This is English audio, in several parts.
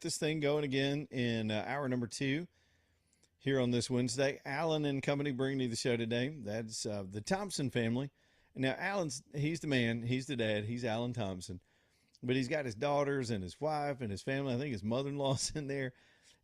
This thing going again in hour number two here on this Wednesday. Alan and company bringing you the show today. That's the Thompson family. And now he's the man, he's the dad, he's Alan Thompson. But he's got his daughters and his wife and his family. I think his mother-in-law's in there.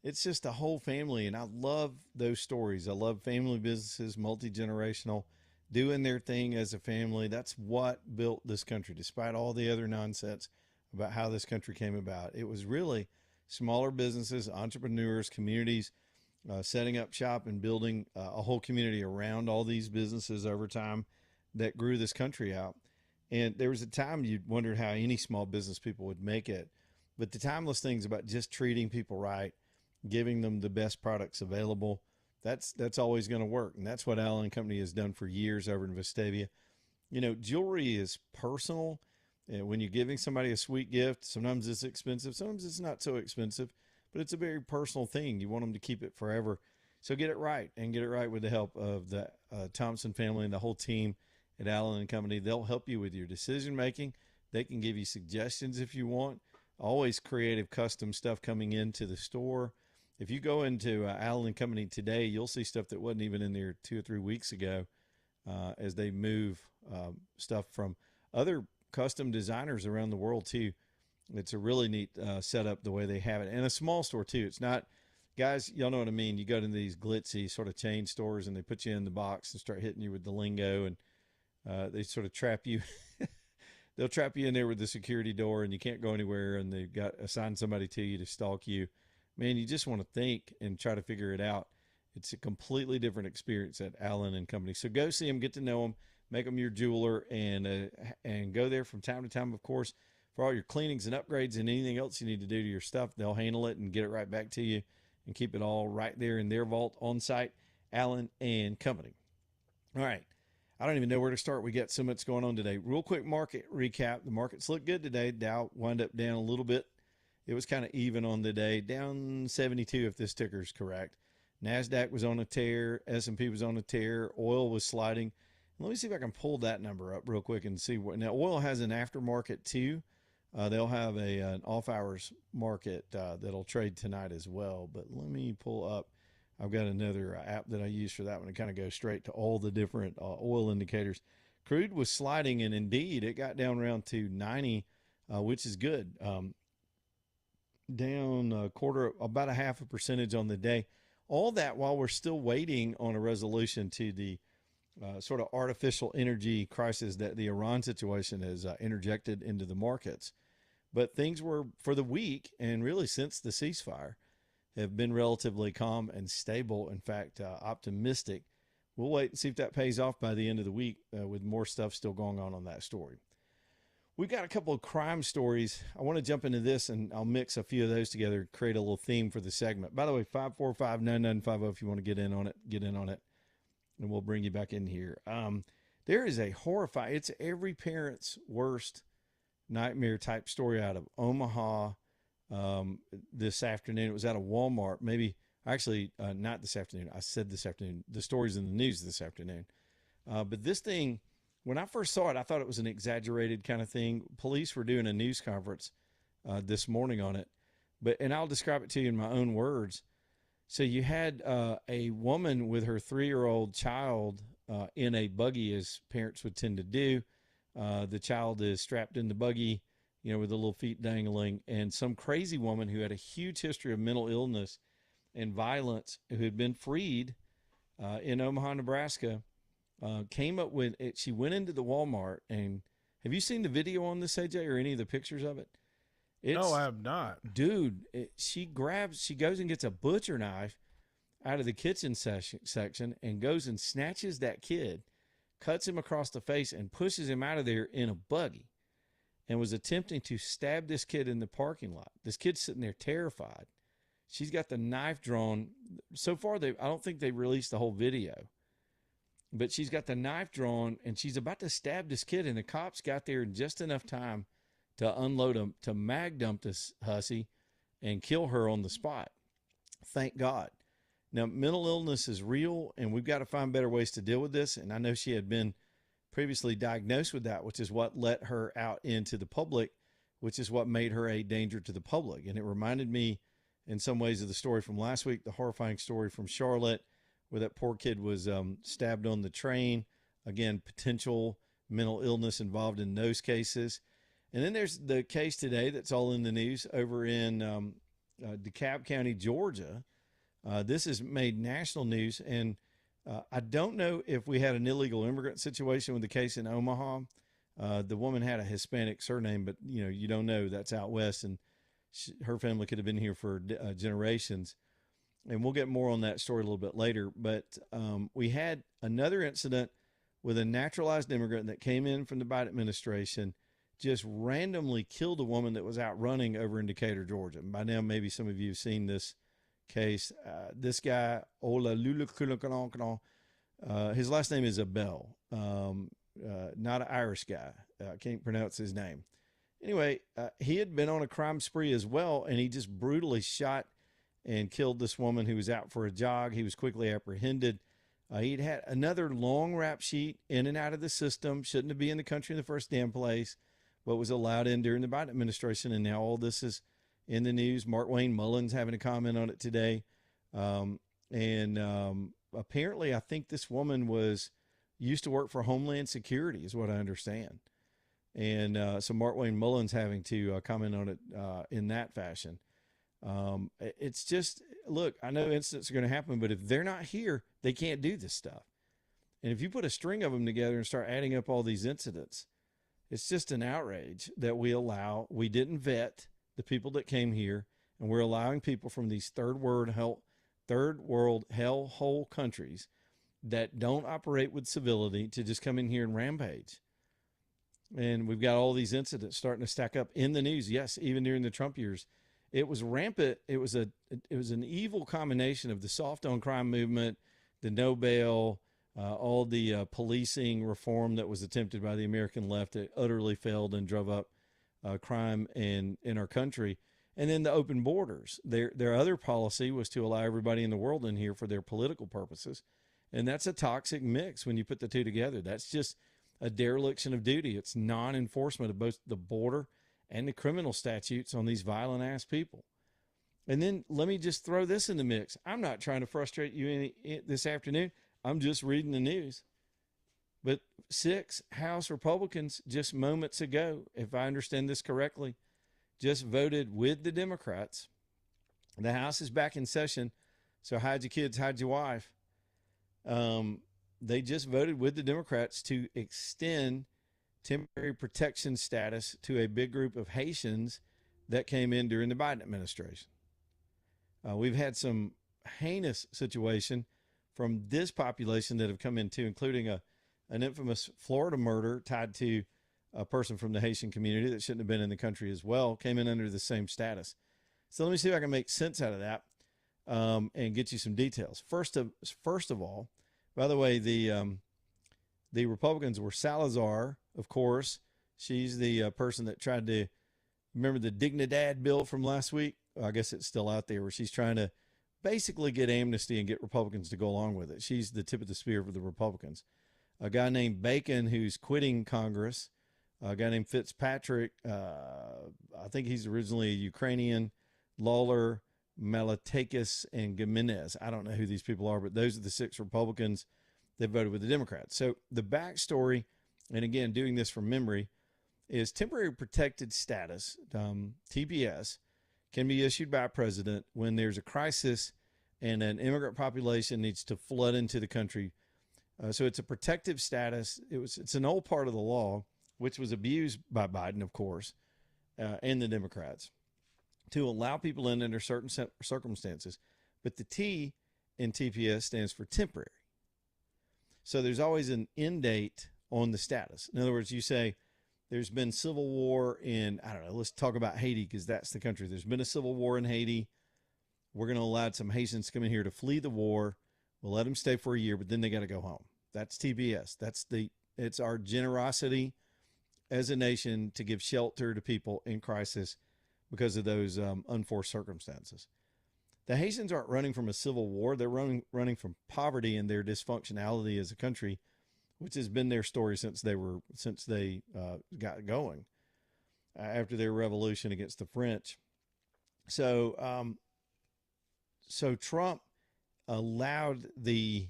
It's just a whole family, and I love those stories. I love family businesses, multi-generational, doing their thing as a family. That's what built this country, despite all the other nonsense about how this country came about. It was really smaller businesses, entrepreneurs, communities, setting up shop and building a whole community around all these businesses over time that grew this country out. And there was a time you wondered how any small business people would make it. But the timeless things about just treating people right, giving them the best products available, that's always going to work. And that's what Allen Company has done for years over in Vestavia. You know, jewelry is personal. When you're giving somebody a sweet gift, sometimes it's expensive, sometimes it's not so expensive, but it's a very personal thing. You want them to keep it forever. So get it right, and get it right with the help of the Thompson family and the whole team at Allen and Company. They'll help you with your decision making. They can give you suggestions if you want. Always creative, custom stuff coming into the store. If you go into Allen and Company today, you'll see stuff that wasn't even in there 2 or 3 weeks ago as they move stuff from other custom designers around the world too. It's a really neat setup the way they have it, and a small store too. It's not, guys, y'all know what I mean. You go to these glitzy sort of chain stores and they put you in the box and start hitting you with the lingo, and they sort of trap you. They'll trap you in there with the security door, and you can't go anywhere, and they've got assigned somebody to you to stalk you. Man, you just want to think and try to figure it out. It's a completely different experience at Allen and Company. So go see them, get to know them, make them your jeweler, and go there from time to time, of course, for all your cleanings and upgrades and anything else you need to do to your stuff. They'll handle it and get it right back to you and keep it all right there in their vault on site. Allen and Company. All right. I don't even know where to start. We got so much going on today. Real quick market recap. The markets look good today. Dow wound up down a little bit. It was kind of even on the day, down 72 if this ticker is correct. NASDAQ was on a tear. S&P was on a tear. Oil was sliding. Let me see if I can pull that number up real quick and see what. Now, oil has an aftermarket too. They'll have an off-hours market that'll trade tonight as well. But let me pull up. I've got another app that I use for that one to kind of go straight to all the different oil indicators. Crude was sliding, and indeed, it got down around to 90, which is good. Down a quarter, about a half a percentage on the day. All that while we're still waiting on a resolution to the sort of artificial energy crisis that the Iran situation has interjected into the markets. But things were, for the week, and really since the ceasefire, have been relatively calm and stable. In fact, optimistic. We'll wait and see if that pays off by the end of the week with more stuff still going on that story. We've got a couple of crime stories. I want to jump into this, and I'll mix a few of those together, create a little theme for the segment. By the way, 545-9950 if you want to get in on it, and we'll bring you back in here. There is a horrifying, it's every parent's worst nightmare type story out of Omaha this afternoon. It was out of Walmart, maybe, actually, not this afternoon. I said this afternoon. The story's in the news this afternoon. But this thing, when I first saw it, I thought it was an exaggerated kind of thing. Police were doing a news conference this morning on it, and I'll describe it to you in my own words. So you had a woman with her 3-year-old child in a buggy, as parents would tend to do. The child is strapped in the buggy, with the little feet dangling, and some crazy woman who had a huge history of mental illness and violence, who had been freed in Omaha, Nebraska, came up with it. She went into the Walmart, and have you seen the video on this, AJ, or any of the pictures of it? No, I have not. Dude, she goes and gets a butcher knife out of the kitchen section and goes and snatches that kid, cuts him across the face, and pushes him out of there in a buggy, and was attempting to stab this kid in the parking lot. This kid's sitting there terrified. She's got the knife drawn. So far, I don't think they released the whole video, but she's got the knife drawn, and she's about to stab this kid, and the cops got there in just enough time to unload him, to mag dump this hussy and kill her on the spot. Thank God. Now, mental illness is real, and we've got to find better ways to deal with this. And I know she had been previously diagnosed with that, which is what let her out into the public which is what made her a danger to the public. And it reminded me in some ways of the story from last week, the horrifying story from Charlotte, where that poor kid was stabbed on the train. Again, potential mental illness involved in those cases. And then there's the case today that's all in the news over in DeKalb County, Georgia. This has made national news, and I don't know if we had an illegal immigrant situation with the case in Omaha. The woman had a Hispanic surname, but you don't know. That's out west, and her family could have been here for generations. And we'll get more on that story a little bit later. But we had another incident with a naturalized immigrant that came in from the Biden administration, just randomly killed a woman that was out running over in Decatur, Georgia. And by now, maybe some of you have seen this case. This guy, his last name is Abel, not an Irish guy. I can't pronounce his name. Anyway, he had been on a crime spree as well, and he just brutally shot and killed this woman who was out for a jog. He was quickly apprehended. He'd had another long rap sheet in and out of the system, shouldn't have been in the country in the first damn place, but was allowed in during the Biden administration, and now all this is in the news. Markwayne Mullins having a comment on it today. Apparently, I think this woman used to work for Homeland Security, is what I understand. And so Markwayne Mullins having to comment on it in that fashion. It's just, look, I know incidents are going to happen, but if they're not here, they can't do this stuff. And if you put a string of them together and start adding up all these incidents, it's just an outrage that we didn't vet the people that came here, and we're allowing people from these third world hellhole countries that don't operate with civility to just come in here and rampage. And we've got all these incidents starting to stack up in the news. Yes, even during the Trump years, it was rampant. It was an evil combination of the soft on crime movement, the no bail, all the policing reform that was attempted by the American left that utterly failed and drove up crime in our country. And then the open borders. Their other policy was to allow everybody in the world in here for their political purposes. And that's a toxic mix when you put the two together. That's just a dereliction of duty. It's non-enforcement of both the border and the criminal statutes on these violent ass people. And then let me just throw this in the mix. I'm not trying to frustrate you this afternoon. I'm just reading the news. But 6 House Republicans just moments ago, if I understand this correctly, just voted with the Democrats. The House is back in session, so hide your kids, hide your wife. They just voted with the Democrats to extend temporary protection status to a big group of Haitians that came in during the Biden administration. We've had some heinous situation from this population that have come in too, including an infamous Florida murder tied to a person from the Haitian community that shouldn't have been in the country as well, came in under the same status. So let me see if I can make sense out of that and get you some details. First of all, by the way, the Republicans were Salazar, of course. She's the person that tried to, remember the Dignidad bill from last week? I guess it's still out there, where she's trying to basically get amnesty and get Republicans to go along with it. She's the tip of the spear for the Republicans. A guy named Bacon, who's quitting Congress. A guy named Fitzpatrick, I think he's originally a Ukrainian. Lawler, Malatakis, and Gimenez. I don't know who these people are, but those are the 6 Republicans that voted with the Democrats. So the backstory, and again, doing this from memory, is temporary protected status, TPS, can be issued by a president when there's a crisis and an immigrant population needs to flood into the country. So it's a protective status. It's an old part of the law, which was abused by Biden, of course, and the Democrats, to allow people in under certain circumstances. But the T in TPS stands for temporary. So there's always an end date on the status. In other words, you say there's been civil war in, I don't know, let's talk about Haiti because that's the country. There's been a civil war in Haiti. We're going to allow some Haitians to come in here to flee the war. We'll let them stay for a year, but then they got to go home. That's TPS. It's our generosity as a nation to give shelter to people in crisis because of those unforced circumstances. The Haitians aren't running from a civil war. They're running from poverty and their dysfunctionality as a country, which has been their story since they got going. after their revolution against the French. So, so Trump allowed the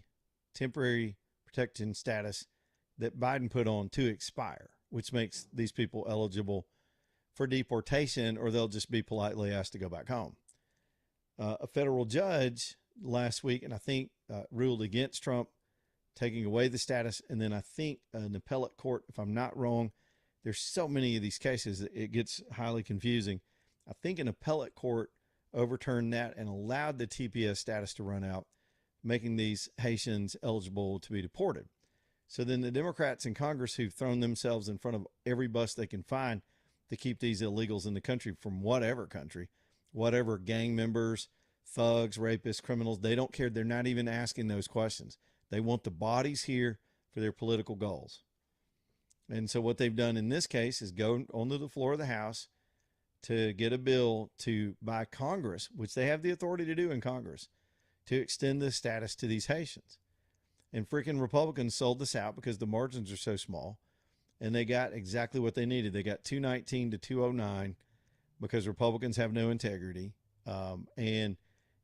temporary protection status that Biden put on to expire, which makes these people eligible for deportation, or they'll just be politely asked to go back home. A federal judge last week, and I think ruled against Trump taking away the status, and then I think an appellate court, if I'm not wrong, there's so many of these cases that it gets highly confusing. I think an appellate court overturned that and allowed the TPS status to run out, making these Haitians eligible to be deported. So then the Democrats in Congress, who've thrown themselves in front of every bus they can find to keep these illegals in the country from whatever country, whatever gang members, thugs, rapists, criminals, they don't care. They're not even asking those questions. They want the bodies here for their political goals. And so what they've done in this case is go onto the floor of the House to get a bill to, by Congress, which they have the authority to do in Congress, to extend the status to these Haitians. And freaking Republicans sold this out because the margins are so small, and they got exactly what they needed. They got 219 to 209 because Republicans have no integrity. And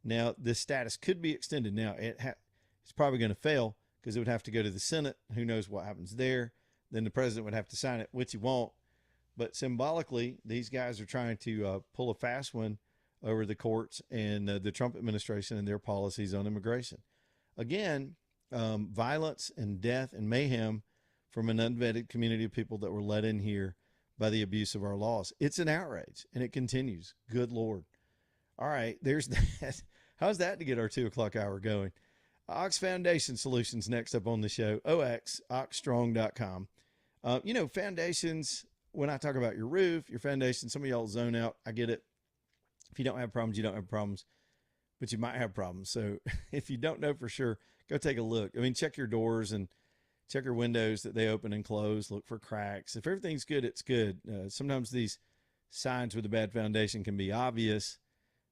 now this status could be extended. Now it's probably going to fail because it would have to go to the Senate. Who knows what happens there? Then the president would have to sign it, which he won't. But symbolically, these guys are trying to pull a fast one over the courts and the Trump administration and their policies on immigration. Again, violence and death and mayhem from an unvetted community of people that were let in here by the abuse of our laws. It's an outrage, and it continues. Good Lord. All right, there's that. How's that to get our 2 o'clock hour going? Ox Foundation Solutions next up on the show. oxstrong.com. You know, foundations, when I talk about your roof, your foundation, some of y'all zone out. I get it. If you don't have problems, you don't have problems, but you might have problems. So if you don't know for sure, go take a look. I mean, check your doors and check your windows that they open and close. Look for cracks. If everything's good, it's good. Sometimes these signs with a bad foundation can be obvious.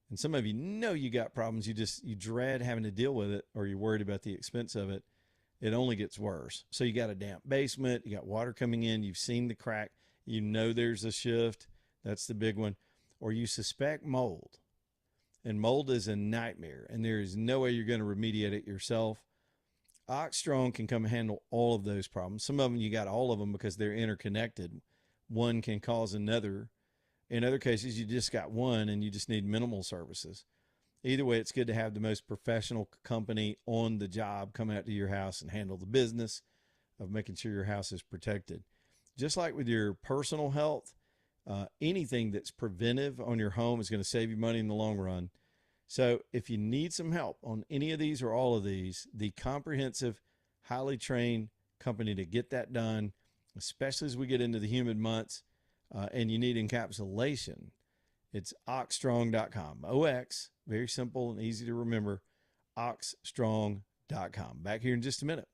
And some of you know you got problems. You dread having to deal with it, or you're worried about the expense of it. It only gets worse. So you got a damp basement, you got water coming in, you've seen the crack, you know there's a shift. That's the big one. Or you suspect mold. And mold is a nightmare, and there is no way you're going to remediate it yourself. Ox Strong can come and handle all of those problems. Some of them, you got all of them because they're interconnected. One can cause another. In other cases, you just got one and you just need minimal services. Either way, it's good to have the most professional company on the job come out to your house and handle the business of making sure your house is protected. Just like with your personal health, anything that's preventive on your home is going to save you money in the long run. So if you need some help on any of these or all of these, the comprehensive, highly trained company to get that done, especially as we get into the humid months, and you need encapsulation, it's oxstrong.com. OX, very simple and easy to remember, oxstrong.com. Back here in just a minute.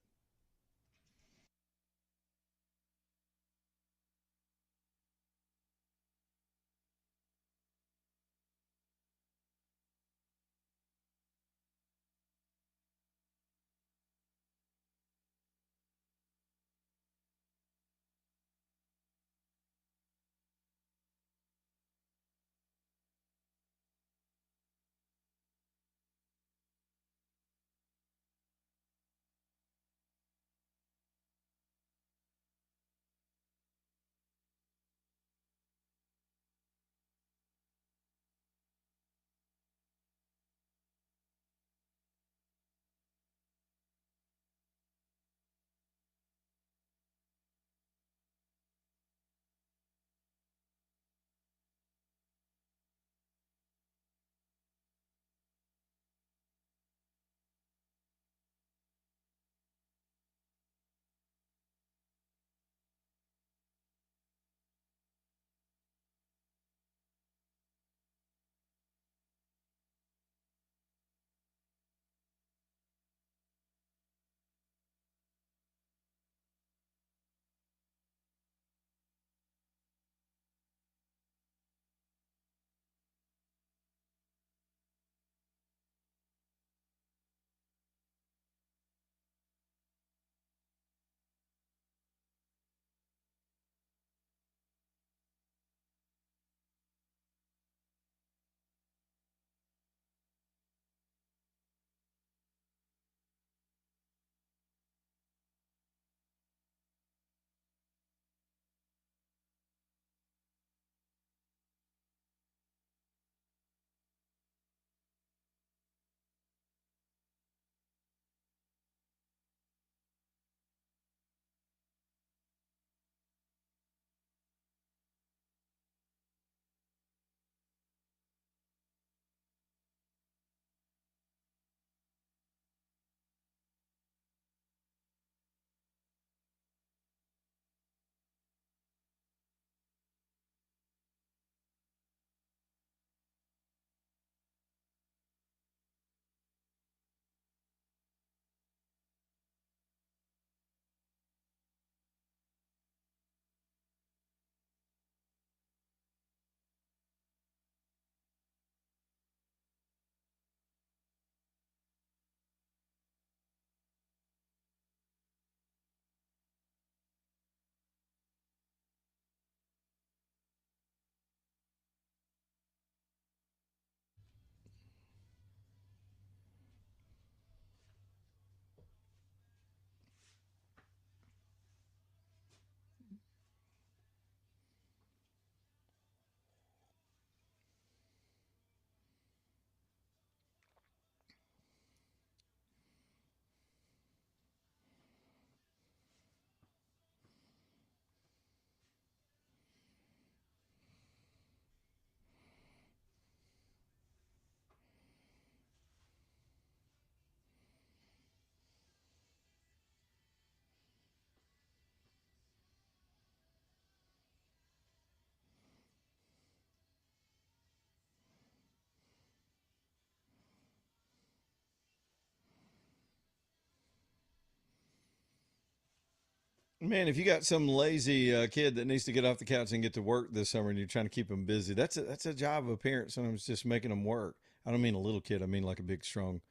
Man, if you got some lazy kid that needs to get off the couch and get to work this summer, and you're trying to keep them busy, that's a job of a parent. Sometimes just making them work. I don't mean a little kid. I mean like a big, strong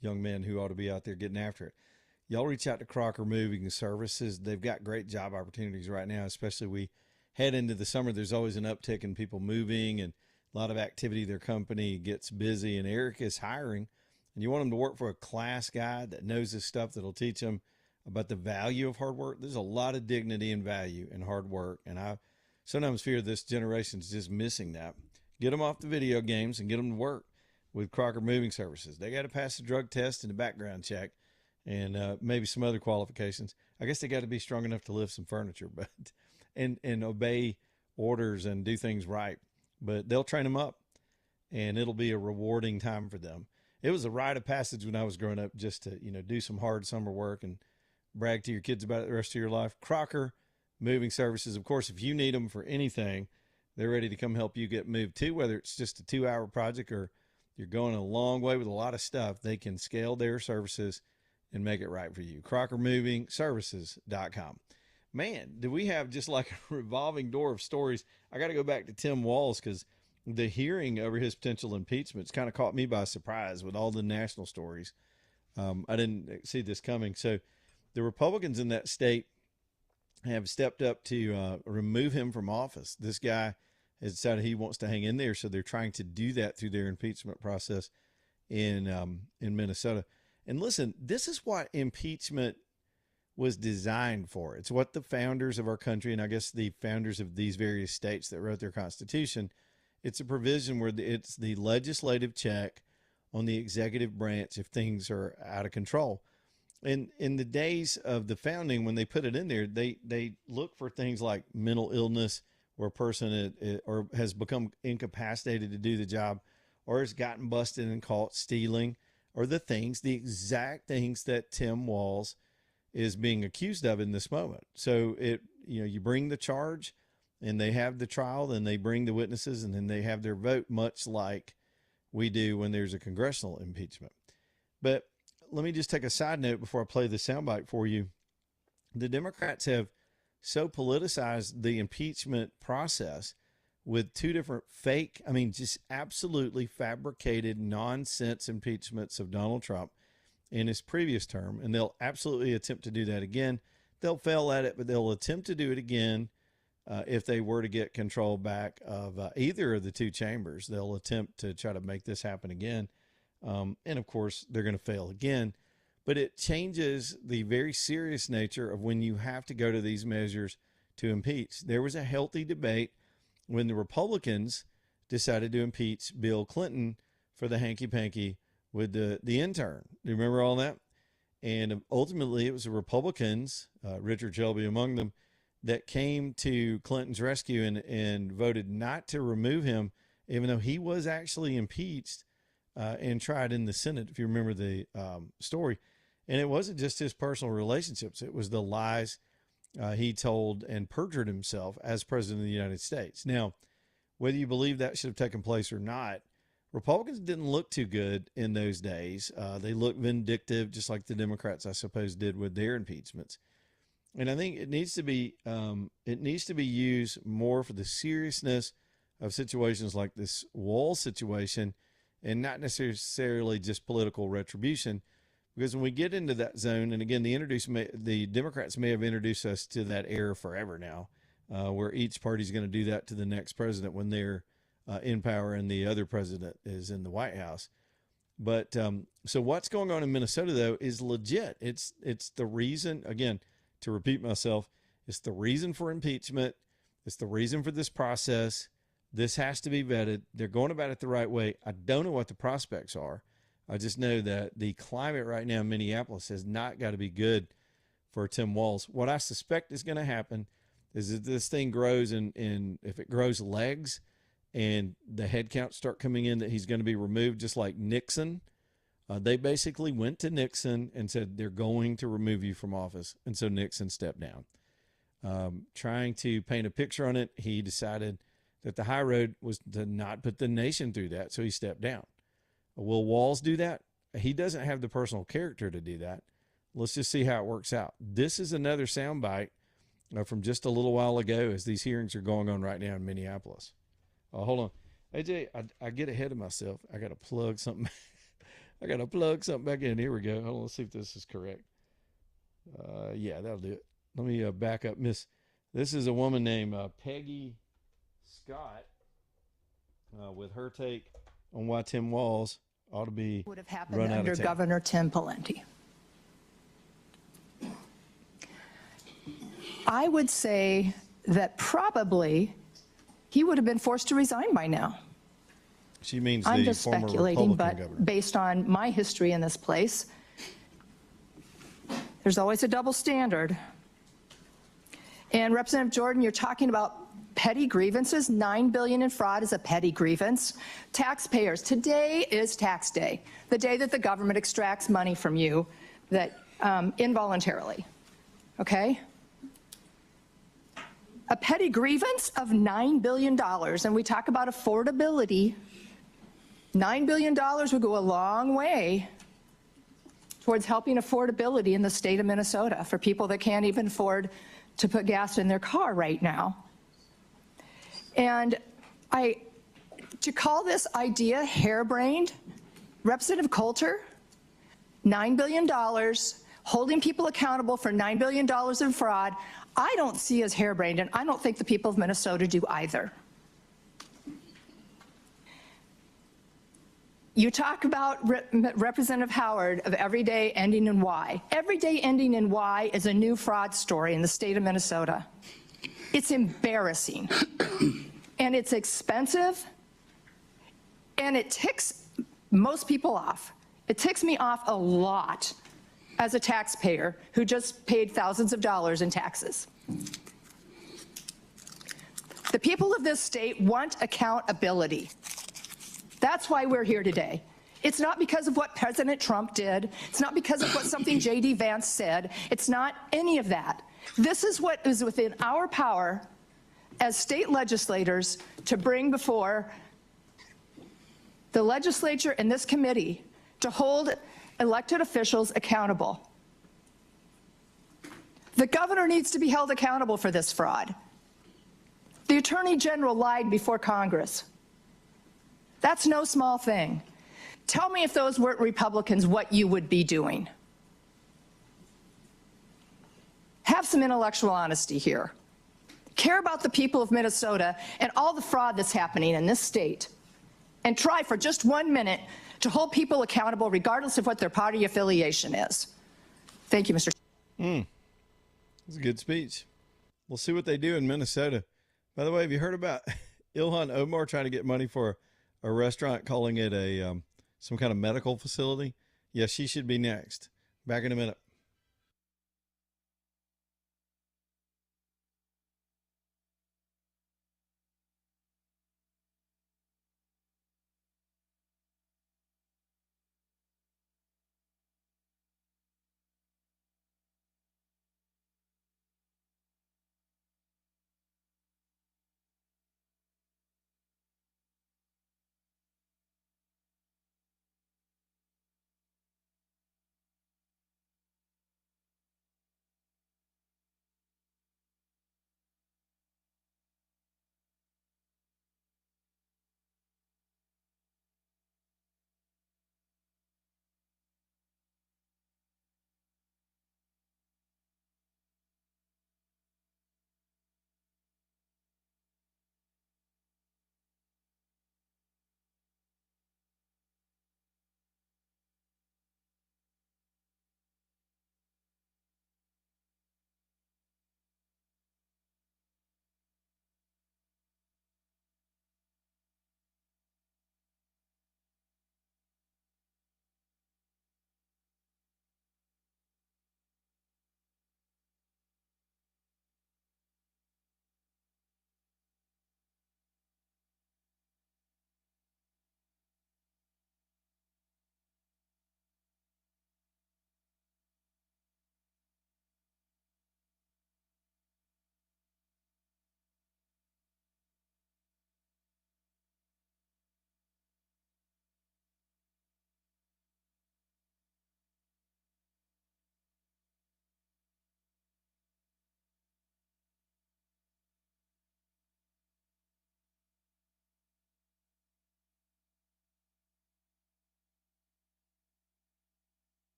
young man who ought to be out there getting after it. Y'all reach out to Crocker Moving Services. They've got great job opportunities right now, especially we head into the summer. There's always an uptick in people moving and a lot of activity. Their company gets busy, and Eric is hiring. And you want them to work for a class guy that knows this stuff, that'll teach them about the value of hard work. There's a lot of dignity and value in hard work, and I sometimes fear this generation's just missing that. Get them off the video games and get them to work with Crocker Moving Services. They got to pass the drug test and the background check, and maybe some other qualifications. I guess they got to be strong enough to lift some furniture, but and obey orders and do things right. But they'll train them up, and it'll be a rewarding time for them. It was a rite of passage when I was growing up, just to do some hard summer work and brag to your kids about it the rest of your life. Crocker Moving Services, of course, if you need them for anything, they're ready to come help you get moved too, whether it's just a 2-hour project or you're going a long way with a lot of stuff. They can scale their services and make it right for you. CrockerMovingServices.com. Man, do we have just like a revolving door of stories. I got to go back to Tim Walz because the hearing over his potential impeachment's kind of caught me by surprise with all the national stories. I didn't see this coming. So the Republicans in that state have stepped up to remove him from office. This guy has decided he wants to hang in there, so they're trying to do that through their impeachment process in Minnesota. And listen, this is what impeachment was designed for. It's what the founders of our country, and I guess the founders of these various states that wrote their Constitution, it's a provision where it's the legislative check on the executive branch if things are out of control. And in the days of the founding, when they put it in there, they look for things like mental illness, where a person or has become incapacitated to do the job, or has gotten busted and caught stealing, or the exact things that Tim Walz is being accused of in this moment. So you bring the charge, and they have the trial, and they bring the witnesses, and then they have their vote, much like we do when there's a congressional impeachment. But let me just take a side note before I play the soundbite for you. The Democrats have so politicized the impeachment process with two different just absolutely fabricated nonsense impeachments of Donald Trump in his previous term. And they'll absolutely attempt to do that again. They'll fail at it, but they'll attempt to do it again. If they were to get control back of either of the two chambers, they'll attempt to try to make this happen again. And of course, they're going to fail again. But it changes the very serious nature of when you have to go to these measures to impeach. There was a healthy debate when the Republicans decided to impeach Bill Clinton for the hanky-panky with the intern. Do you remember all that? And ultimately, it was the Republicans, Richard Shelby among them, that came to Clinton's rescue and voted not to remove him, even though he was actually impeached and tried in the Senate, if you remember the story. And it wasn't just his personal relationships. It was the lies he told and perjured himself as president of the United States. Now, whether you believe that should have taken place or not, Republicans didn't look too good in those days. They looked vindictive, just like the Democrats, I suppose, did with their impeachments. And I think it needs to be used more for the seriousness of situations like this Walz situation, and not necessarily just political retribution. Because when we get into that zone, and again, the Democrats may have introduced us to that era forever now, where each party is going to do that to the next president when they're in power and the other president is in the White House. But so what's going on in Minnesota, though, is legit. It's the reason, again, to repeat myself, it's the reason for impeachment. It's the reason for this process. This has to be vetted. They're going about it the right way. I don't know what the prospects are. I just know that the climate right now in Minneapolis has not got to be good for Tim Walz. What I suspect is going to happen is that this thing grows, and if it grows legs and the head counts start coming in that he's going to be removed, just like Nixon. They basically went to Nixon and said, they're going to remove you from office. And so Nixon stepped down. Trying to paint a picture on it, he decided that the high road was to not put the nation through that, so he stepped down. Will Walz do that? He doesn't have the personal character to do that. Let's just see how it works out. This is another soundbite from just a little while ago as these hearings are going on right now in Minneapolis. Hold on. AJ, I get ahead of myself. I got to plug something. I got to plug something back in. Here we go. Hold on. Let's see if this is correct. Yeah, that'll do it. Let me back up. This is a woman named Peggy Scott with her take on why Tim Walz ought to be would have happened under Governor Tim Pawlenty. I would say that probably he would have been forced to resign by now. She means I'm the just former speculating, Republican but governor. based on my history in this place, there's always a double standard. And Representative Jordan, you're talking about petty grievances. $9 billion in fraud is a petty grievance. Taxpayers, today is tax day, the day that the government extracts money from you that involuntarily, okay? A petty grievance of $9 billion, and we talk about affordability. $9 billion would go a long way towards helping affordability in the state of Minnesota for people that can't even afford to put gas in their car right now. And to call this idea harebrained, Representative Coulter, $9 billion, holding people accountable for $9 billion in fraud, I don't see as harebrained, and I don't think the people of Minnesota do either. You talk about Representative Howard of every day ending in Y. Every day ending in Y is a new fraud story in the state of Minnesota. It's embarrassing, and it's expensive, and it ticks most people off. It ticks me off a lot as a taxpayer who just paid thousands of dollars in taxes. The people of this state want accountability. That's why we're here today. It's not because of what President Trump did. It's not because of what something J.D. Vance said. It's not any of that. This is what is within our power as state legislators to bring before the legislature and this committee to hold elected officials accountable. The governor needs to be held accountable for this fraud. The Attorney General lied before Congress. That's no small thing. Tell me if those weren't Republicans what you would be doing. Have some intellectual honesty here. Care about the people of Minnesota and all the fraud that's happening in this state. And try for just 1 minute to hold people accountable regardless of what their party affiliation is. Thank you, Mr. That's a good speech. We'll see what they do in Minnesota. By the way, have you heard about Ilhan Omar trying to get money for a restaurant, calling it a some kind of medical facility? Yeah, she should be next. Back in a minute.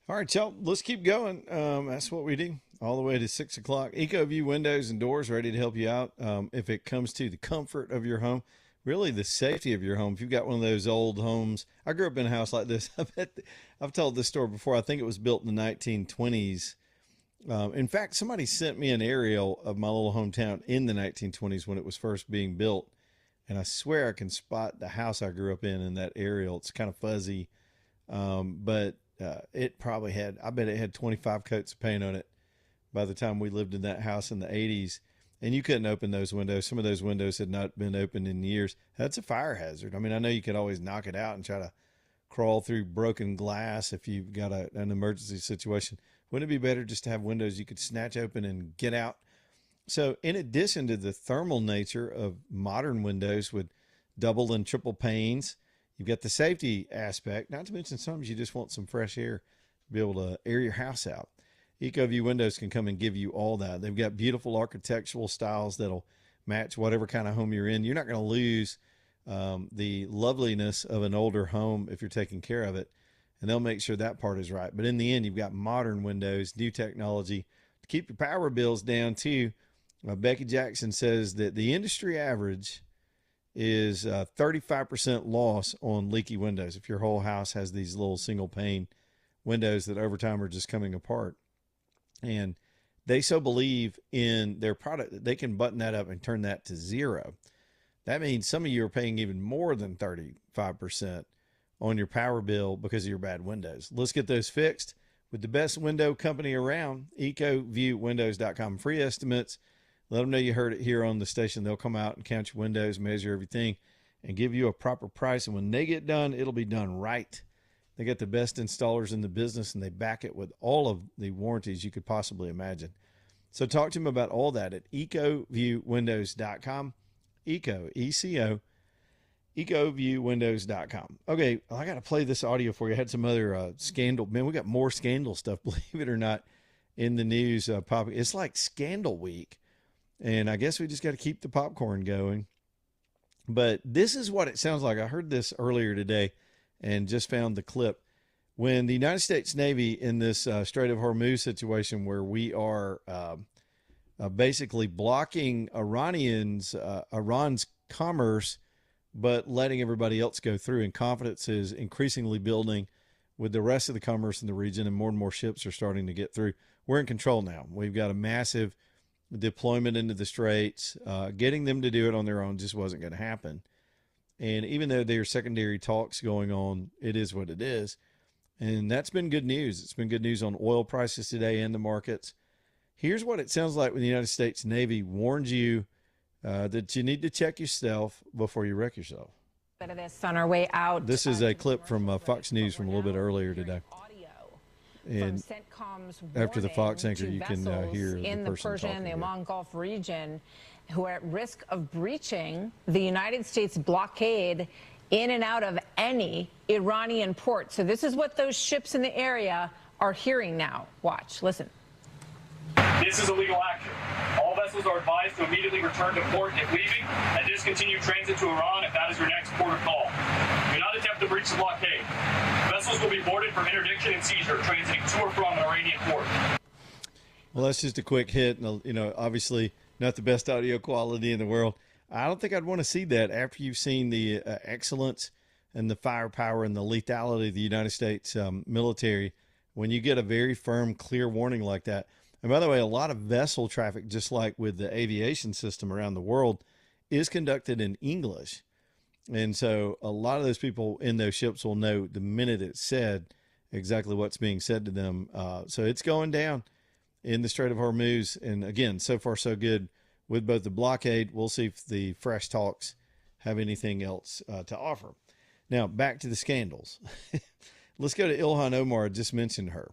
All right, y'all, let's keep going. That's what we do all the way to 6 o'clock. EcoView Windows and Doors ready to help you out. If it comes to the comfort of your home, really the safety of your home. If you've got one of those old homes, I grew up in a house like this. I've told this story before. I think it was built in the 1920s. In fact, somebody sent me an aerial of my little hometown in the 1920s when it was first being built. And I swear I can spot the house I grew up in that aerial. It's kind of fuzzy, but it probably had, I bet it had 25 coats of paint on it by the time we lived in that house in the 80s. And you couldn't open those windows. Some of those windows had not been opened in years. That's a fire hazard. I mean, I know you could always knock it out and try to crawl through broken glass if you've got an emergency situation. Wouldn't it be better just to have windows you could snatch open and get out? So in addition to the thermal nature of modern windows with double and triple panes, you've got the safety aspect, not to mention sometimes you just want some fresh air to be able to air your house out. EcoView Windows can come and give you all that. They've got beautiful architectural styles that'll match whatever kind of home you're in. You're not going to lose the loveliness of an older home if you're taking care of it, and they'll make sure that part is right. But in the end, you've got modern windows, new technology to keep your power bills down too. Becky Jackson says that the industry average is 35% loss on leaky windows if your whole house has these little single pane windows that over time are just coming apart. And they so believe in their product that they can button that up and turn that to zero. That means some of you are paying even more than 35% on your power bill because of your bad windows. Let's get those fixed with the best window company around, ecoviewwindows.com. Free estimates. Let them know you heard it here on the station. They'll come out and count your windows, measure everything, and give you a proper price. And when they get done, it'll be done right. They got the best installers in the business, and they back it with all of the warranties you could possibly imagine. So talk to them about all that at ecoviewwindows.com. Eco, E-C-O, ecoviewwindows.com. Okay, I got to play this audio for you. I had some other scandal. Man, we got more scandal stuff, believe it or not, in the news popping. It's like scandal week. And I guess we just got to keep the popcorn going. But this is what it sounds like. I heard this earlier today and just found the clip. When the United States Navy in this Strait of Hormuz situation where we are basically blocking Iran's commerce, but letting everybody else go through, and confidence is increasingly building with the rest of the commerce in the region, and more ships are starting to get through. We're in control now. We've got a massive deployment into the straits. Getting them to do it on their own just wasn't going to happen. And even though there are secondary talks going on, it is what it is. And that's been good news. It's been good news on oil prices today and the markets. Here's what it sounds like when the United States Navy warns you that you need to check yourself before you wreck yourself. Bit of this on our way out. This is a clip from Fox News from a little bit earlier today. And after the Fox anchor, you can hear in the the person Persian and the talking Oman Gulf region who are at risk of breaching the United States blockade in and out of any Iranian port. So this is what those ships in the area are hearing now. Watch, listen. This is illegal action. All vessels are advised to immediately return to port if leaving and discontinue transit to Iran if that is your next port of call. Do not attempt to breach the blockade. Vessels will be boarded for interdiction and seizure transiting to or from an Iranian port. Well, that's just a quick hit. You know, obviously not the best audio quality in the world. I don't think I'd want to see that after you've seen the excellence and the firepower and the lethality of the United States military. When you get a very firm, clear warning like that. And by the way, a lot of vessel traffic, just like with the aviation system around the world, is conducted in English. And so a lot of those people in those ships will know the minute it's said exactly what's being said to them. So it's going down in the Strait of Hormuz. And again, so far so good with both the blockade. We'll see if the fresh talks have anything else to offer. Now, back to the scandals. Let's go to Ilhan Omar. I just mentioned her.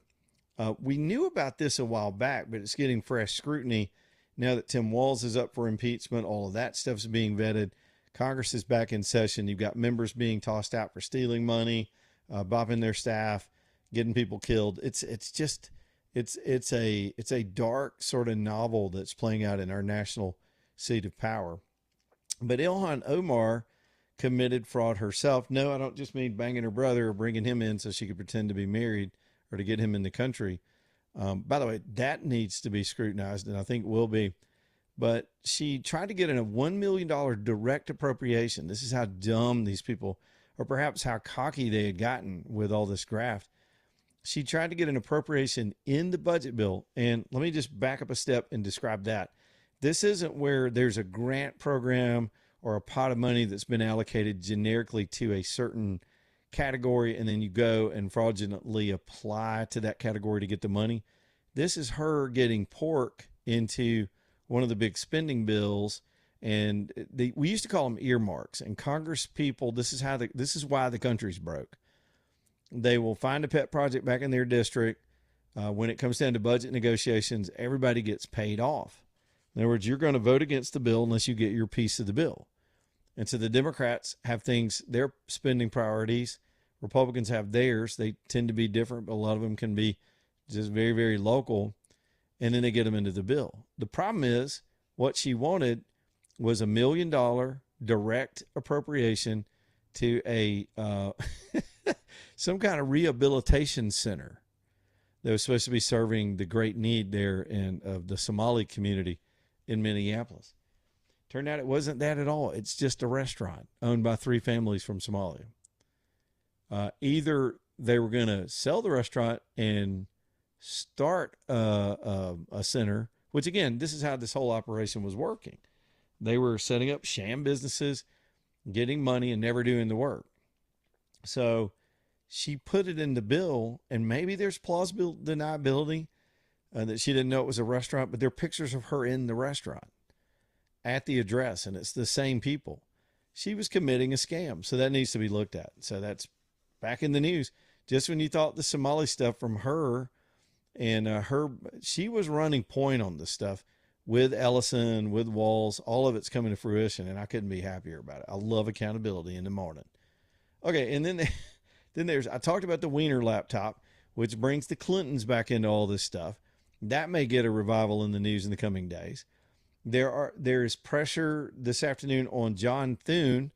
We knew about this a while back, but it's getting fresh scrutiny now that Tim Walz is up for impeachment. All of that stuff's being vetted. Congress is back in session. You've got members being tossed out for stealing money, bopping their staff, getting people killed. It's a dark sort of novel that's playing out in our national seat of power. But Ilhan Omar committed fraud herself. No, I don't just mean banging her brother or bringing him in so she could pretend to be married or to get him in the country. By the way, that needs to be scrutinized, and I think will be. But she tried to get in a $1 million direct appropriation. This is how dumb these people, or perhaps how cocky they had gotten with all this graft. She tried to get an appropriation in the budget bill. And let me just back up a step and describe that. This isn't where there's a grant program or a pot of money that's been allocated generically to a certain category, and then you go and fraudulently apply to that category to get the money. This is her getting pork into one of the big spending bills, and we used to call them earmarks. And Congress people, this is why the country's broke. They will find a pet project back in their district. When it comes down to budget negotiations, everybody gets paid off. In other words, you're going to vote against the bill unless you get your piece of the bill. And so the Democrats have their spending priorities. Republicans have theirs. They tend to be different, but a lot of them can be just very, very local. And then they get them into the bill. The problem is what she wanted was $1 million direct appropriation to a some kind of rehabilitation center that was supposed to be serving the great need there of the Somali community in Minneapolis. Turned out it wasn't that at all. It's just a restaurant owned by 3 families from Somalia. Either they were going to sell the restaurant and start a center, which again, this is how this whole operation was working. They were setting up sham businesses, getting money and never doing the work. So she put it in the bill, and maybe there's plausible deniability that she didn't know it was a restaurant, but there are pictures of her in the restaurant at the address, and it's the same people. She was committing a scam, so that needs to be looked at. So that's back in the news. Just when you thought the Somali stuff from her and she was running point on this stuff with Ellison, with Walls, all of it's coming to fruition, and I couldn't be happier about it. I love accountability in the morning. Okay, and then I talked about the Wiener laptop, which brings the Clintons back into all this stuff. That may get a revival in the news in the coming days. There is pressure this afternoon on John Thune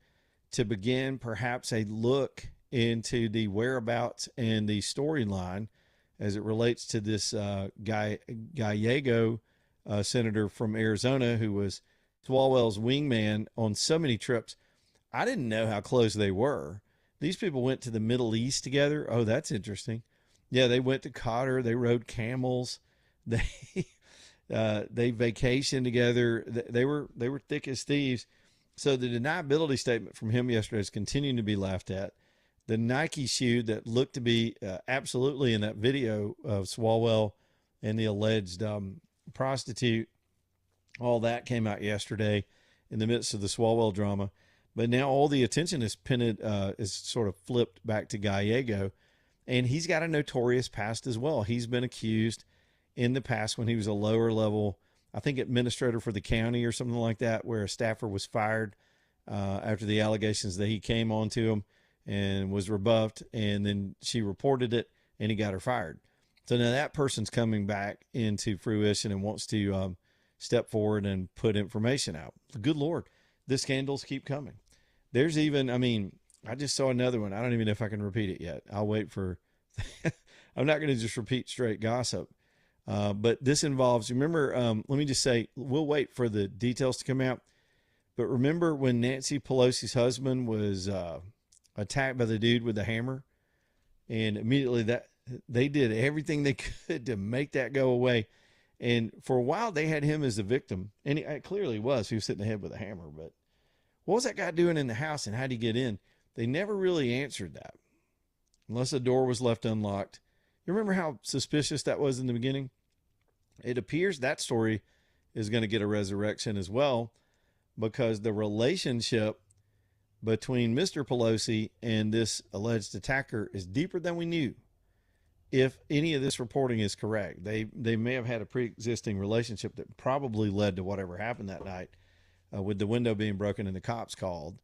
to begin perhaps a look into the whereabouts and the storyline as it relates to this Gallego senator from Arizona who was Swalwell's wingman on so many trips. I didn't know how close they were. These people went to the Middle East together. Oh, that's interesting. Yeah, they went to Qatar. They rode camels. They vacationed together. They were thick as thieves. So the deniability statement from him yesterday is continuing to be laughed at. The Nike shoe that looked to be absolutely in that video of Swalwell and the alleged prostitute, all that came out yesterday in the midst of the Swalwell drama. But now all the attention is sort of flipped back to Gallego, and he's got a notorious past as well. He's been accused in the past when he was a lower level, I think administrator for the county or something like that, where a staffer was fired after the allegations that he came onto him and was rebuffed, and then she reported it and he got her fired. So now that person's coming back into fruition and wants to step forward and put information out. Good Lord, the scandals keep coming. There's even, I just saw another one. I don't even know if I can repeat it yet. I'll wait for, I'm not going to just repeat straight gossip. But this involves, remember, let me just say, we'll wait for the details to come out. But remember when Nancy Pelosi's husband was attacked by the dude with the hammer? And immediately they did everything they could to make that go away. And for a while they had him as the victim. And he clearly was. He was sitting in the head with a hammer. But what was that guy doing in the house and how did he get in? They never really answered that. Unless the door was left unlocked. You remember how suspicious that was in the beginning? It appears that story is going to get a resurrection as well, because the relationship between Mr. Pelosi and this alleged attacker is deeper than we knew. If any of this reporting is correct, they may have had a pre-existing relationship that probably led to whatever happened that night with the window being broken and the cops called.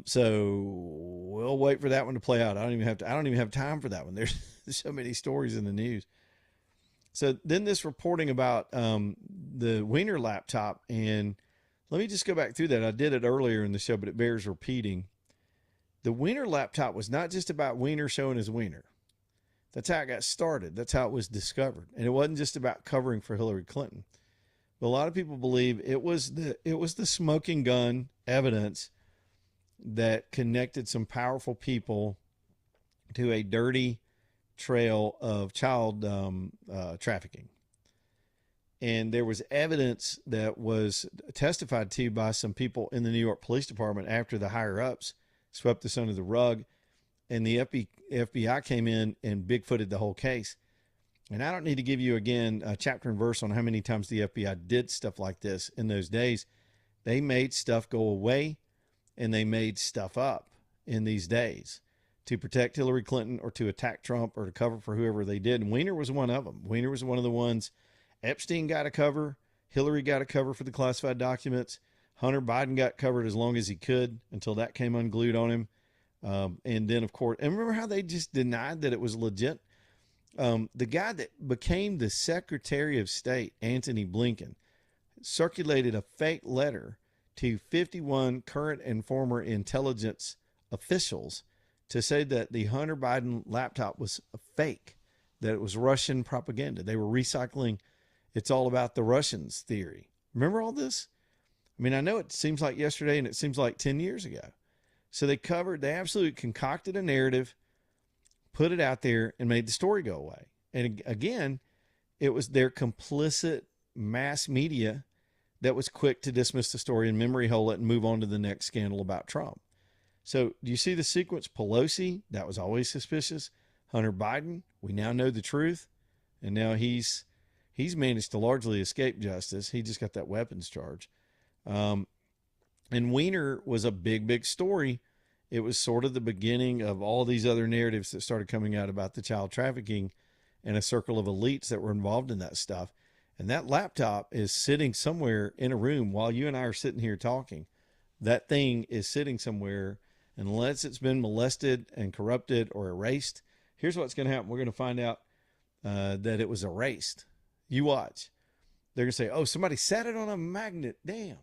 So we'll wait for that one to play out. I don't even have time for that one. There's so many stories in the news. So then this reporting about the Wiener laptop, and let me just go back through that. I did it earlier in the show, but it bears repeating. The Wiener laptop was not just about Wiener showing his wiener. That's how it got started. That's how it was discovered. And it wasn't just about covering for Hillary Clinton. But a lot of people believe it was the smoking gun evidence that connected some powerful people to a dirty trail of child trafficking. And there was evidence that was testified to by some people in the New York Police Department after the higher ups swept this under the rug, and the FBI came in and bigfooted the whole case. And I don't need to give you again a chapter and verse on how many times the FBI did stuff like this in those days. They made stuff go away, and they made stuff up in these days to protect Hillary Clinton or to attack Trump or to cover for whoever they did. And Weiner was one of them. Weiner was one of the ones. Epstein got a cover. Hillary got a cover for the classified documents. Hunter Biden got covered as long as he could until that came unglued on him. And then, of course, and remember how they just denied that it was legit? The guy that became the Secretary of State, Antony Blinken, circulated a fake letter to 51 current and former intelligence officials to say that the Hunter Biden laptop was a fake, that it was Russian propaganda. They were recycling "it's all about the Russians" theory. Remember all this? I mean, I know it seems like yesterday and it seems like 10 years ago. So they absolutely concocted a narrative, put it out there, and made the story go away. And again, it was their complicit mass media that was quick to dismiss the story and memory hole it and move on to the next scandal about Trump. So do you see the sequence? Pelosi, that was always suspicious. Hunter Biden, we now know the truth. And now he's managed to largely escape justice. He just got that weapons charge. And Weiner was a big, big story. It was sort of the beginning of all these other narratives that started coming out about the child trafficking and a circle of elites that were involved in that stuff. And that laptop is sitting somewhere in a room while you and I are sitting here talking. That thing is sitting somewhere, unless it's been molested and corrupted or erased. Here's what's going to happen. We're going to find out that it was erased. You watch. They're going to say, oh, somebody sat it on a magnet. Damn.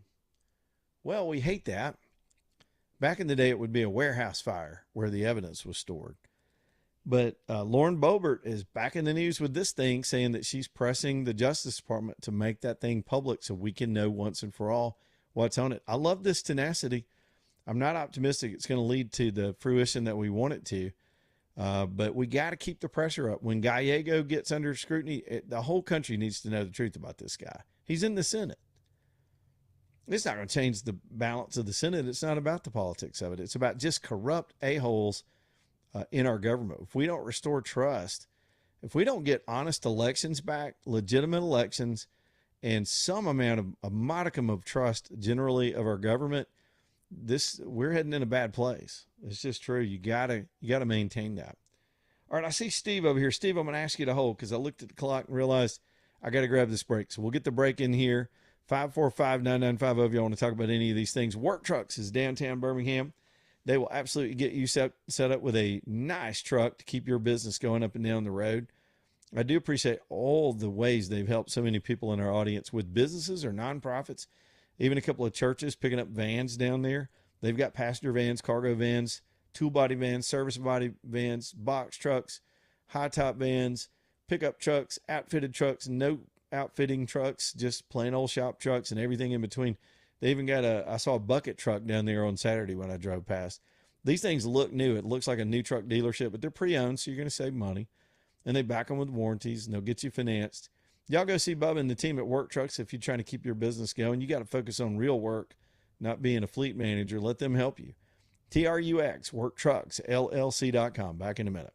Well, we hate that. Back in the day, it would be a warehouse fire where the evidence was stored. But Lauren Boebert is back in the news with this thing, saying that she's pressing the Justice Department to make that thing public so we can know once and for all what's on it. I love this tenacity. I'm not optimistic it's going to lead to the fruition that we want it to. But we got to keep the pressure up. When Gallego gets under scrutiny, the whole country needs to know the truth about this guy. He's in the Senate. It's not going to change the balance of the Senate. It's not about the politics of it. It's about just corrupt a-holes in our government. If we don't restore trust, if we don't get honest elections back, legitimate elections, and some amount of a modicum of trust generally of our government, we're heading in a bad place. It's just true. You gotta maintain that. All right, I see Steve over here. Steve, I'm going to ask you to hold because I looked at the clock and realized I got to grab this break. So we'll get the break in here. 545-9950 if you want to talk about any of these things. Work Trucks is downtown Birmingham. They will absolutely get you set up with a nice truck to keep your business going up and down the road. I do appreciate all the ways they've helped so many people in our audience with businesses or nonprofits, even a couple of churches picking up vans down there. They've got passenger vans, cargo vans, tool body vans, service body vans, box trucks, high top vans, pickup trucks, outfitted trucks, no outfitting trucks, just plain old shop trucks and everything in between. They even got I saw a bucket truck down there on Saturday when I drove past. These things look new. It looks like a new truck dealership, but they're pre-owned, so you're going to save money. And they back them with warranties, and they'll get you financed. Y'all go see Bubba and the team at Work Trucks if you're trying to keep your business going. You got to focus on real work, not being a fleet manager. Let them help you. TRUX, Work Trucks, LLC.com. Back in a minute.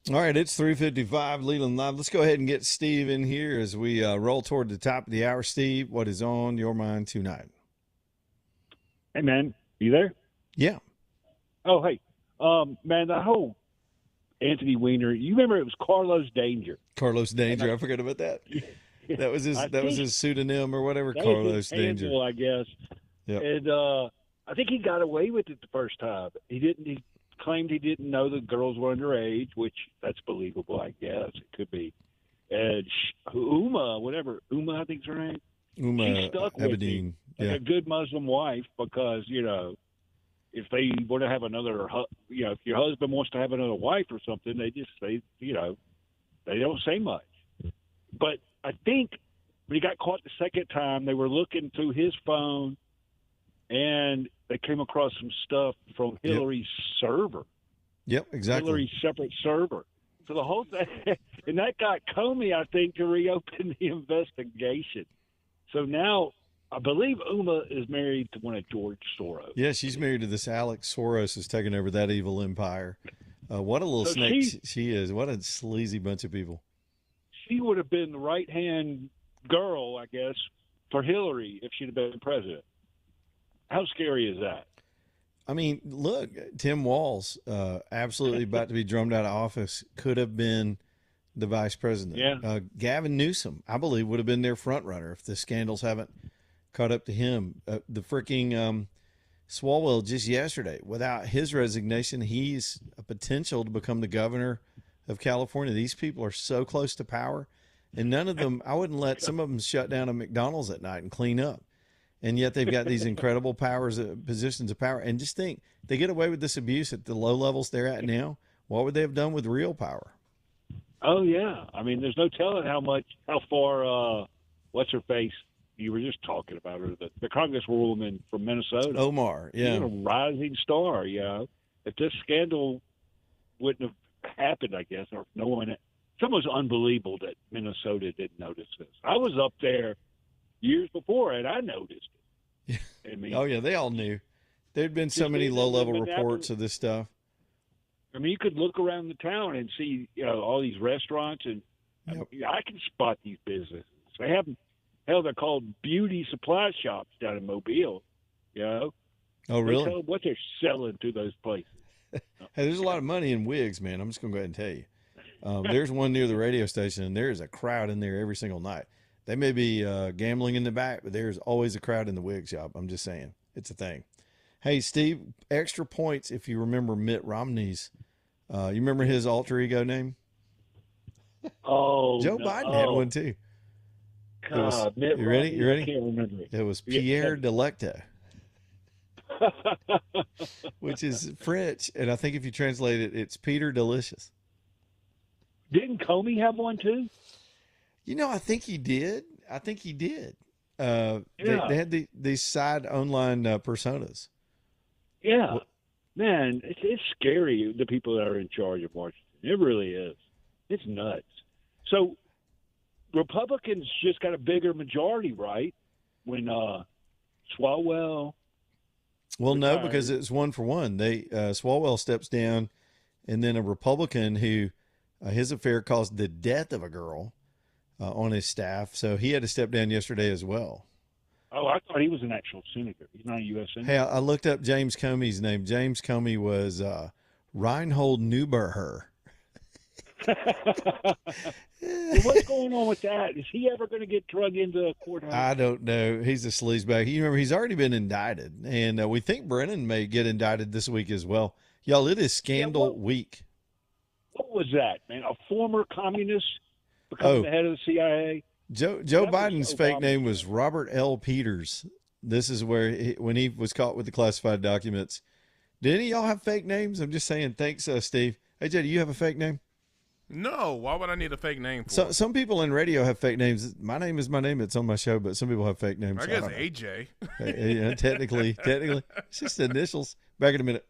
All right, it's 3:55, Leland Live. Let's go ahead and get Steve in here as we roll toward the top of the hour. Steve, what is on your mind tonight? Hey, man, you there? Yeah. Oh, hey, man, the whole Anthony Weiner. You remember it was Carlos Danger? Carlos Danger. I forgot about that. That was his pseudonym or whatever. Carlos Danger, handle, I guess. Yeah. And I think he got away with it the first time. He claimed he didn't know the girls were underage, which that's believable, I guess. It could be. And Uma, I think's her name. She stuck with him like a good Muslim wife because, if they want to have another, if your husband wants to have another wife or something, they just say, they don't say much. But I think when he got caught the second time, they were looking through his phone and they came across some stuff from Hillary's server. Yep, exactly. Hillary's separate server. So the whole thing, and that got Comey, I think, to reopen the investigation. So now I believe Uma is married to one of George Soros. Yeah, she's married to this Alex Soros who's taking over that evil empire. What a little snake she is. What a sleazy bunch of people. She would have been the right-hand girl, I guess, for Hillary if she'd have been president. How scary is that? I mean, look, Tim Walz, absolutely about to be drummed out of office, could have been the vice president. Yeah. Gavin Newsom, I believe, would have been their front runner if the scandals haven't caught up to him. The freaking Swalwell just yesterday, without his resignation, he's a potential to become the governor of California. These people are so close to power, and none of them, I wouldn't let some of them shut down a McDonald's at night and clean up. And yet they've got these incredible positions of power. And just think, they get away with this abuse at the low levels they're at now. What would they have done with real power? Oh, yeah. I mean, there's no telling how far, what's her face? You were just talking about her, the congresswoman from Minnesota. Omar, yeah. She's a rising star, If this scandal wouldn't have happened, I guess, or no one, it's almost unbelievable that Minnesota didn't notice this. I was up there years before, and I noticed it. I mean, oh, yeah, they all knew. There'd been so many low-level reports of this stuff. I mean, you could look around the town and see, all these restaurants, and I can spot these businesses. They have, they're called beauty supply shops down in Mobile, Oh, really? They tell them what they're selling to those places. Hey, there's a lot of money in wigs, man. I'm just going to go ahead and tell you. There's one near the radio station, and there's a crowd in there every single night. They may be gambling in the back, but there's always a crowd in the wig shop. I'm just saying. It's a thing. Hey, Steve, extra points if you remember Mitt Romney's. You remember his alter ego name? Oh, Joe Biden had one too. God, Mitt you ready? Romney, You ready? I can't remember it. It was Pierre Delecto, which is French, and I think if you translate it, it's Peter Delicious. Didn't Comey have one too? I think he did. They had these side online personas. Yeah. Man, it's scary, the people that are in charge of Washington. It really is. It's nuts. So Republicans just got a bigger majority, right? When Swalwell. Well, no, because it's 1-for-1. Swalwell steps down, and then a Republican who his affair caused the death of a girl on his staff, so he had to step down yesterday as well. Oh, I thought he was an actual senator. He's not a U.S. senator. Hey, I looked up James Comey's name. James Comey was Reinhold Neuberger. What's going on with that? Is he ever going to get drug into a courthouse? I don't know. He's a sleazebag. You remember, he's already been indicted, and we think Brennan may get indicted this week as well. Y'all, it is scandal week. What was that, man? A former communist becoming the head of the CIA? Joe Biden's fake name was Robert L. Peters. This is where when he was caught with the classified documents. Did any of y'all have fake names? I'm just saying. Thanks, Steve. Hey, Jay, do you have a fake name? No. Why would I need a fake name for? Some people in radio have fake names. My name is my name. It's on my show, but some people have fake names. I guess AJ. Yeah, technically. It's just initials. Back in a minute.